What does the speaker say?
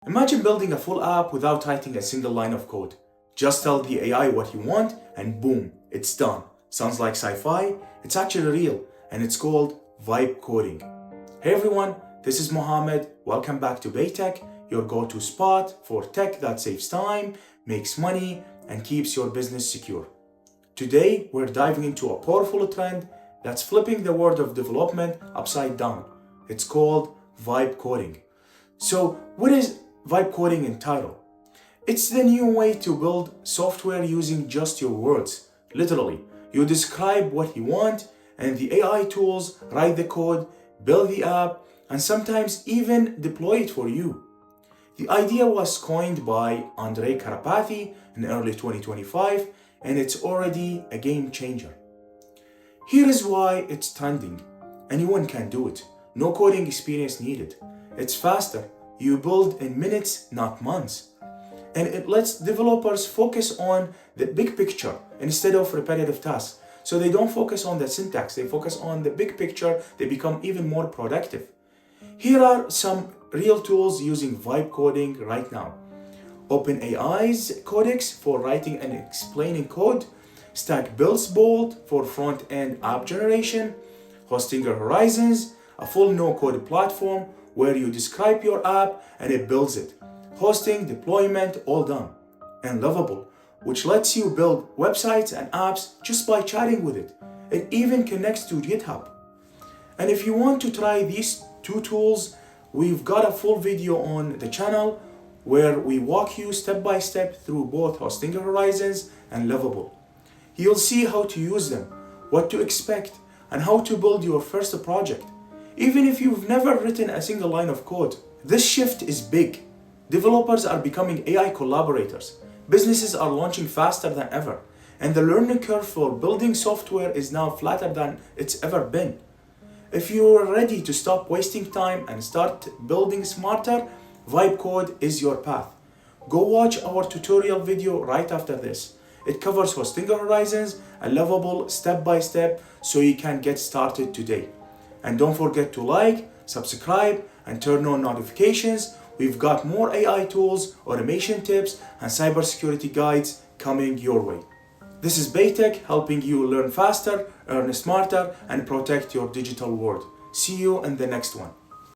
Imagine building a full app without writing a single line of code. Just tell the AI what you want and boom, it's done. Sounds like sci-fi? It's actually real and it's called vibe coding. Hey everyone, this is Mohammed. Welcome back to BAITACH, your go-to spot for tech that saves time, makes money, and keeps your business secure. Today, we're diving into a powerful trend that's flipping the world of development upside down. It's called vibe coding. So, what is vibe coding in title? It's the new way to build software using just your words. Literally, you describe what you want, and the AI tools write the code, build the app, and sometimes even deploy it for you. The idea was coined by Andrej Karpathy in early 2025, and it's already a game changer. Here is why it's trending. Anyone can do it. No coding experience needed. It's faster. You build in minutes, not months. And it lets developers focus on the big picture instead of repetitive tasks. So they don't focus on the syntax, they focus on the big picture, they become even more productive. Here are some real tools using vibe coding right now. OpenAI's Codex for writing and explaining code, StackBlitz Bolt for front-end app generation, Hostinger Horizons, a full no-code platform where you describe your app and it builds it. Hosting, deployment, all done. And Lovable, which lets you build websites and apps just by chatting with it. It even connects to GitHub. And if you want to try these two tools, we've got a full video on the channel where we walk you step by step through both Hostinger Horizons and Lovable. You'll see how to use them, what to expect, and how to build your first project. Even if you've never written a single line of code, this shift is big. Developers are becoming AI collaborators. Businesses are launching faster than ever. And the learning curve for building software is now flatter than it's ever been. If you're ready to stop wasting time and start building smarter, Vibe Code is your path. Go watch our tutorial video right after this. It covers Hostinger Horizons and Lovable step by step so you can get started today. And don't forget to like, subscribe, and turn on notifications. We've got more AI tools, automation tips, and cybersecurity guides coming your way. This is BAITACH helping you learn faster, earn smarter, and protect your digital world. See you in the next one.